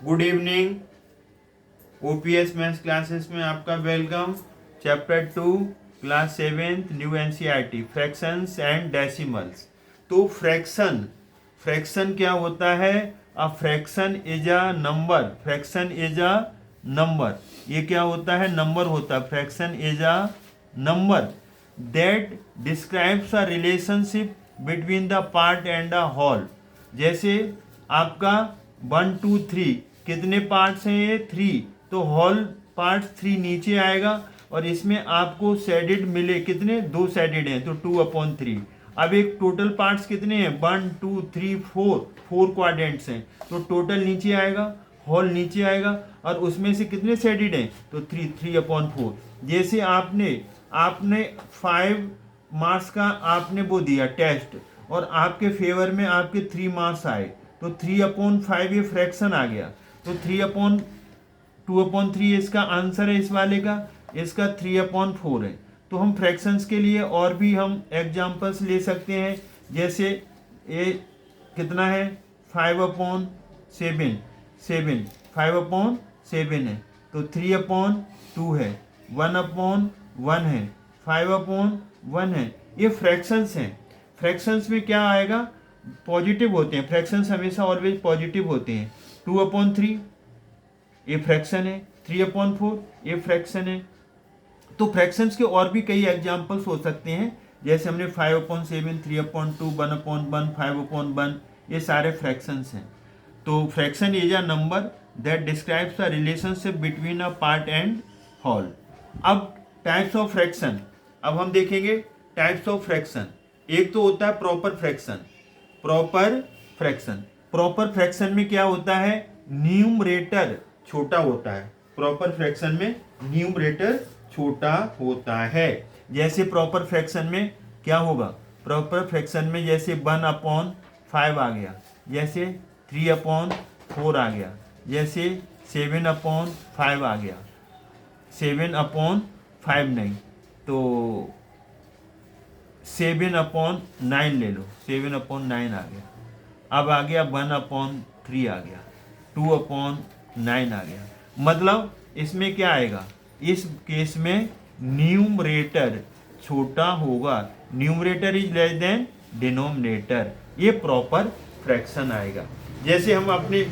Good evening. OPS maths classes में आपका वेलकम। Chapter 2 class 7th new NCERT fractions and decimals. तो fraction क्या होता है? A fraction is a number. Fraction is a number. ये क्या होता है? नंबर होता है। Fraction is a number that describes a relationship between the part and the whole. जैसे आपका 1 2 3 कितने पार्ट्स हैं? ये 3, तो होल पार्ट 3 नीचे आएगा और इसमें आपको शेडेड मिले कितने? 2 शेडेड हैं तो 2/3। अब एक टोटल पार्ट्स कितने हैं? 1 2 3 4, 4 क्वाड्रेंट्स हैं तो टोटल नीचे आएगा, होल नीचे आएगा और उसमें से कितने शेडेड हैं? तो 3/4। जैसे आपने आपने 5 मार्क्स का आपने वो दिया टेस्ट और आपके फेवर में आपके 3 मार्क्स आए तो 3/5 ये फ्रैक्शन आ गया। तो 3/2/3 इसका आंसर है इस वाले का, इसका 3/4 है। तो हम फ्रैक्शंस के लिए और भी हम एग्जांपल्स ले सकते हैं। जैसे ये कितना है? 5/7, 5/7 है तो 3/2 है, 1/1 है, 5/1 है। ये फ्रैक्शंस हैं। फ्रैक्शंस में क्या आएगा? पॉजिटिव होते हैं। फ्रैक्शंस हमेशा ऑलवेज पॉजिटिव होते हैं। 2/3 ये फ्रैक्शन है, 3/4 ये फ्रैक्शन है। तो फ्रैक्शंस के और भी कई एग्जांपल्स हो सकते हैं। जैसे हमने 5/7, 3/2, 1/1, 5/1, ये सारे फ्रैक्शंस हैं। तो fraction is a number that describes a relationship between a part and whole. अब टाइप्स ऑफ फ्रैक्शन, अब हम देखेंगे टाइप्स ऑफ फ्रैक्शन। एक तो होता है proper fraction. Proper fraction, proper fraction में क्या होता है? न्यूमरेटर छोटा होता है। प्रॉपर फ्रैक्शन में न्यूमरेटर छोटा होता है। जैसे प्रॉपर फ्रैक्शन में क्या होगा? प्रॉपर फ्रैक्शन में जैसे 1/5 आ गया, जैसे 3/4 आ गया, जैसे 7/5 आ गया। 7/5 नहीं तो 7/9 ले लो, 7/9 आ गया। अब आ गया 1/3 आ गया, 2/9 आ गया। मतलब इसमें क्या आएगा? इस केस में न्यूमरेटर छोटा होगा। Numerator is less than denominator. ये प्रॉपर फ्रैक्शन आएगा। जैसे हम अपने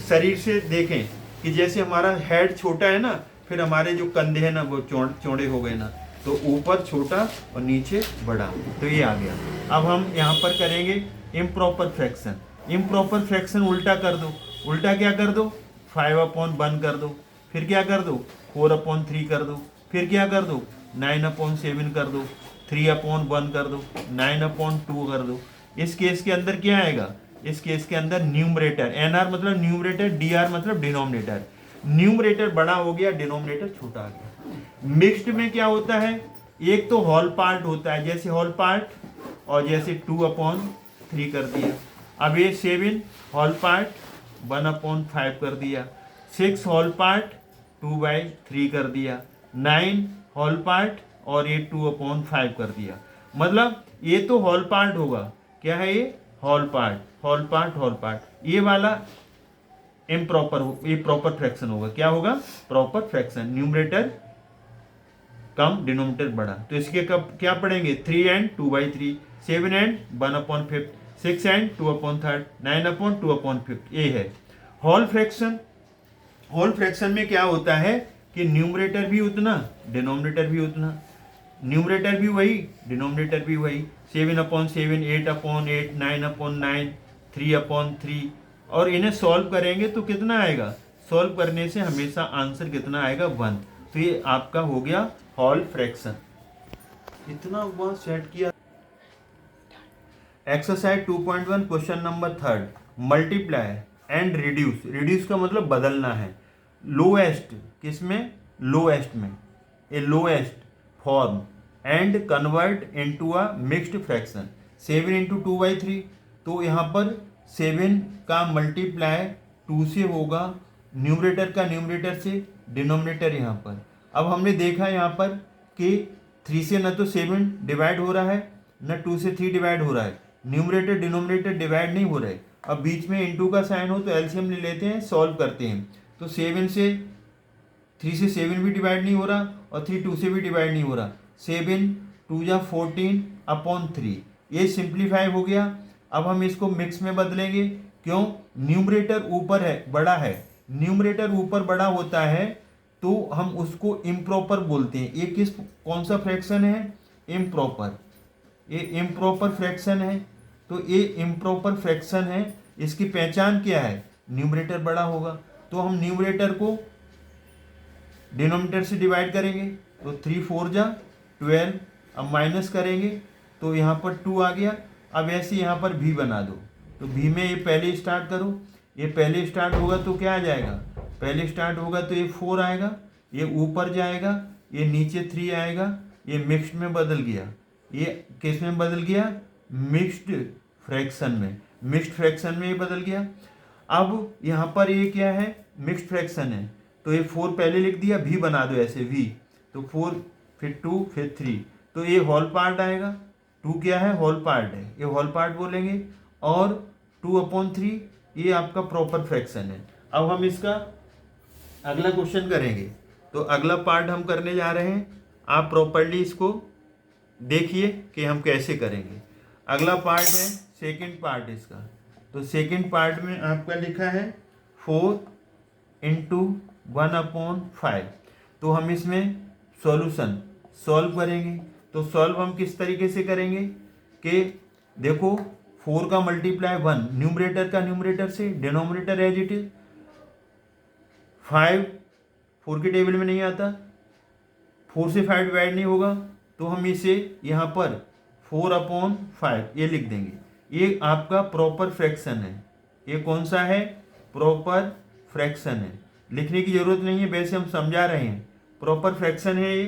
शरीर से देखें कि जैसे हमारा हेड छोटा है ना, फिर हमारे जो कंधे हैं ना वो चौड़े हो गए ना, तो ऊपर छोटा और नीचे बड़ा, तो ये आ गया। अब हम यहाँ पर करेंगे इम्प्रॉपर फ्रैक्शन। इम्प्रॉपर फ्रैक्शन उल्टा कर दो। उल्टा क्या कर दो? 5/1 कर दो, फिर क्या कर दो? 4/3 कर दो, फिर क्या कर दो? 9/7 कर दो, 3/1 कर दो, 9/2 कर दो। इस केस के अंदर क्या आएगा? इस केस के अंदर न्यूमरेटर, NR मतलब न्यूमरेटर, DR मतलब डिनोमिनेटर। न्यूमरेटर बड़ा हो गया, डिनोमिनेटर छोटा आ गया। मिक्स्ड में क्या होता है? एक तो होल पार्ट होता है, जैसे होल पार्ट, और जैसे 2/3 कर दिया। अब ये 7 होल पार्ट 1/5 कर दिया। 6 होल पार्ट 2/3 कर दिया। 9 होल पार्ट और ये 2/5 कर दिया। मतलब ये तो होल पार्ट होगा। क्या है ये? Whole part, whole part, whole part. ये वाला इम्प्रॉपर, ये प्रॉपर फ्रैक्शन होगा। क्या होगा? Proper fraction. न्यूमरेटर कम, डिनोमिनेटर बड़ा। तो इसके कब क्या पढ़ेंगे? 3 and 2/3, 7 and 1/5, 6 and 2/3, 9/2/5। ये है होल फ्रैक्शन। होल फ्रैक्शन में क्या होता है कि न्यूमरेटर भी उतना, डिनोमिनेटर भी उतना। न्यूमरेटर भी वही, डिनोमिनेटर भी वही। 7/7, 8/8, 9/9, 3/3। और इन्हें सॉल्व करेंगे तो कितना आएगा? सॉल्व करने से हमेशा आंसर कितना आएगा? 1। तो ये आपका हो गया होल फ्रैक्शन। इतना हुआ, सेट किया। Exercise 2.1 question number 3, multiply and reduce. Reduce का मतलब बदलना है। लोएस्ट किसमें? लोएस्ट में, a lowest form and convert into a mixed fraction. 7 × 2/3, तो यहाँ पर 7 का मल्टीप्लाई 2 से होगा, न्यूमरेटर का न्यूमरेटर से, डिनोमिनेटर यहाँ पर। अब हमने देखा यहाँ पर कि 3 से न तो 7 डिवाइड हो रहा है, न 2 से 3 डिवाइड हो रहा है। न्यूमरेटर डिनोमिनेटर डिवाइड नहीं हो रहे, अब बीच में इंटू का साइन हो तो एलसीएम ले लेते हैं, सॉल्व करते हैं। तो 7 से 3 से 7 भी डिवाइड नहीं हो रहा और 3 2 से भी डिवाइड नहीं हो रहा। 7 2 जा 14 अपॉन 3, ये सिंप्लीफाई हो गया। अब हम इसको मिक्स में बदलेंगे, क्यों? न्यूमरेटर ऊपर है, बड़ा है, न्यूमरेटर ऊपर बड़ा होता है तो हम उसको इम्प्रॉपर बोलते हैं। ये कौन सा फ्रैक्शन है? इम्प्रॉपर। ये इम्प्रॉपर फ्रैक्शन है, तो ये इम्प्रॉपर फ्रैक्शन है, इसकी पहचान क्या है? न्यूमरेटर बड़ा होगा। तो हम न्यूमरेटर को डिनोमिनेटर से डिवाइड करेंगे, तो 3 4 जा 12। अब माइनस करेंगे तो यहाँ पर 2 आ गया। अब ऐसे यहाँ पर भी बना दो, तो भी में ये पहले स्टार्ट करो, ये पहले स्टार्ट होगा तो क्या आ जाएगा? पहले स्टार्ट होगा तो ये 4 आएगा, ये ऊपर जाएगा, ये नीचे 3 आएगा, ये मिक्स्ड में बदल गया। ये किस में बदल गया? मिक्स्ड फ्रैक्शन में। मिक्स्ड फ्रैक्शन में ये बदल गया। अब यहाँ पर ये क्या है? मिक्स्ड फ्रैक्शन है, तो ये 4 पहले लिख दिया, भी बना दो ऐसे भी, तो 4 फिर 2 फिर 3, तो ये होल पार्ट आएगा। 2 क्या है? होल पार्ट है, ये होल पार्ट बोलेंगे। और 2/3 ये आपका प्रॉपर फ्रैक्शन है। अब हम इसका अगला क्वेश्चन करेंगे, तो अगला पार्ट हम करने जा रहे हैं। आप प्रॉपर्ली इसको देखिए कि हम कैसे करेंगे। अगला पार्ट है सेकंड पार्ट इसका। तो सेकंड पार्ट में आपका लिखा है 4 × 1/5। तो हम इसमें सॉल्यूशन सॉल्व करेंगे। तो सॉल्व हम किस तरीके से करेंगे कि देखो 4 का मल्टीप्लाई 1, न्यूमरेटर का न्यूमरेटर से, डिनोमिनेटर एज इट इज। 5 4 के टेबल में नहीं आता, 4 से 5 डिवाइड नहीं होगा, तो हम इसे यहाँ पर 4/5 ये लिख देंगे। ये आपका प्रॉपर फ्रैक्शन है। ये कौन सा है? प्रॉपर फ्रैक्शन है। लिखने की जरूरत नहीं है, वैसे हम समझा रहे हैं। प्रॉपर फ्रैक्शन है ये।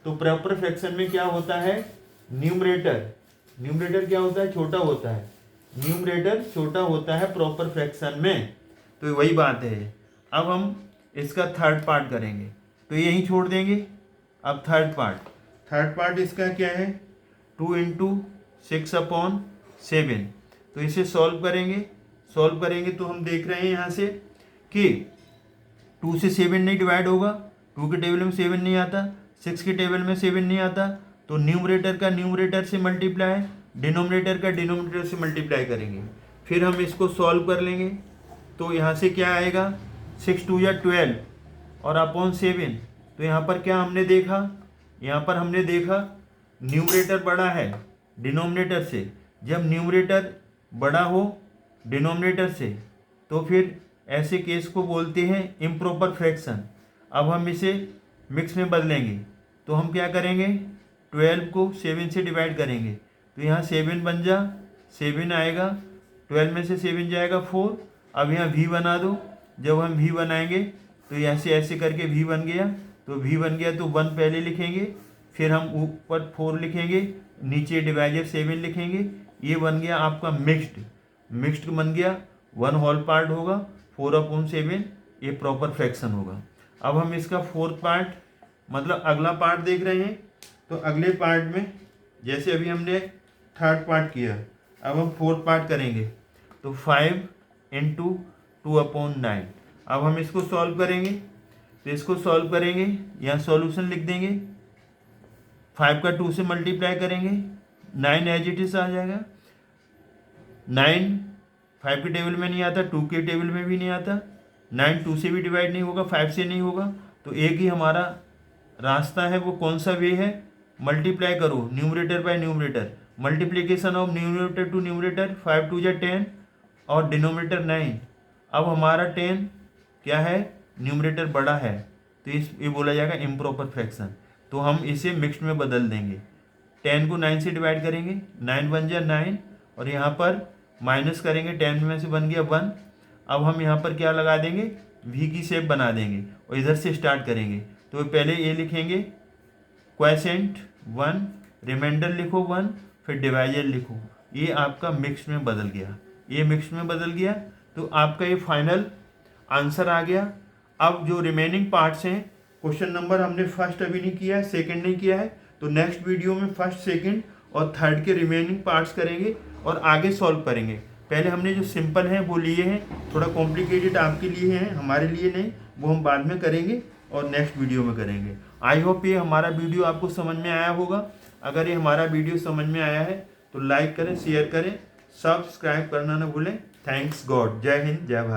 तो प्रॉपर फ्रैक्शन में क्या होता है? न्यूमरेटर क्या होता है? छोटा होता है। न्यूमरेटर छोटा होता है प्रॉपर फ्रैक्शन में, तो वही बात है। अब हम इसका थर्ड पार्ट करेंगे, तो यहीं छोड़ देंगे। अब थर्ड पार्ट इसका क्या है? 2 × 6/7। तो इसे सॉल्व करेंगे तो हम देख रहे हैं यहाँ से कि 2 से 7 नहीं डिवाइड होगा, 2 के टेबल में 7 नहीं आता, 6 के टेबल में 7 नहीं आता, तो न्यूमरेटर का न्यूमरेटर से मल्टीप्लाई, डिनोमिनेटर का डिनोमिनेटर से मल्टीप्लाई करेंगे। फिर हम इसको सॉल्व कर लेंगे, तो यहाँ से क्या आएगा? 6 2 या 12 और अपॉन 7। तो यहाँ पर क्या हमने देखा? यहाँ पर हमने देखा न्यूमरेटर बड़ा है डिनोमिनेटर से। जब न्यूमरेटर बड़ा हो डिनोमिनेटर से, तो फिर ऐसे केस को बोलते हैं इम्प्रॉपर फ्रैक्शन। अब हम इसे मिक्स में बदलेंगे, तो हम क्या करेंगे? 12 को 7 से डिवाइड करेंगे, तो यहाँ 7 बन जा 7 आएगा, 12 में से 7 जाएगा 4। अब यहाँ भी बना दो। जब हम भी बनाएंगे तो ऐसे ऐसे करके भी बन गया, तो भी बन गया तो 1 पहले लिखेंगे, फिर हम ऊपर 4 लिखेंगे, नीचे डिवाइजर 7 लिखेंगे। ये बन गया आपका मिक्स्ड बन गया। 1 होल पार्ट होगा, 4/7 ये प्रॉपर फ्रैक्शन होगा। अब हम इसका फोर्थ पार्ट मतलब अगला पार्ट देख रहे हैं। तो अगले पार्ट में जैसे अभी हमने थर्ड पार्ट किया, अब हम फोर्थ पार्ट करेंगे। तो 5 × 2/9। अब हम इसको सॉल्व करेंगे, तो इसको सॉल्व करेंगे, यहाँ सॉल्यूशन लिख देंगे। 5 का 2 से मल्टीप्लाई करेंगे, 9 एज इट इज आ जाएगा। 9 5 के टेबल में नहीं आता, 2 के टेबल में भी नहीं आता, 9 2 से भी डिवाइड नहीं होगा, 5 से नहीं होगा। तो एक ही हमारा रास्ता है, वो कौन सा वे है? मल्टीप्लाई करो numerator by numerator, multiplication of numerator to numerator. 5 2 = 10 और डिनोमिनेटर 9। अब हमारा 10 क्या है? न्यूमरेटर बड़ा है, तो ये बोला जाएगा इम्प्रॉपर फ्रैक्शन। तो हम इसे मिक्स्ड में बदल देंगे। 10 को 9 से डिवाइड करेंगे, 9 बन जाए 9 और यहाँ पर माइनस करेंगे, 10 में से बन गया 1। अब हम यहाँ पर क्या लगा देंगे? वी की शेप बना देंगे और इधर से स्टार्ट करेंगे। तो पहले ये लिखेंगे क्वोशिएंट 1, रिमाइंडर लिखो 1, फिर डिवाइजर लिखो। ये आपका मिक्स में बदल गया, ये मिक्स में बदल गया। तो आपका ये फाइनल आंसर आ गया। अब जो रिमेनिंग पार्ट्स हैं, क्वेश्चन नंबर हमने फर्स्ट अभी नहीं किया है, सेकंड नहीं किया है, तो नेक्स्ट वीडियो में फर्स्ट, सेकंड और थर्ड के रिमेनिंग पार्ट्स करेंगे और आगे सॉल्व करेंगे। पहले हमने जो सिंपल है वो लिए हैं, थोड़ा कॉम्प्लिकेटेड आपके लिए हैं, हमारे लिए नहीं, वो हम बाद में करेंगे और नेक्स्ट वीडियो में करेंगे। आई होप ये हमारा वीडियो आपको समझ में आया होगा। अगर ये हमारा वीडियो समझ में आया है तो लाइक करें, शेयर करें, सब्सक्राइब करना ना भूलें। Thanks God. जय हिंद, जय भारत।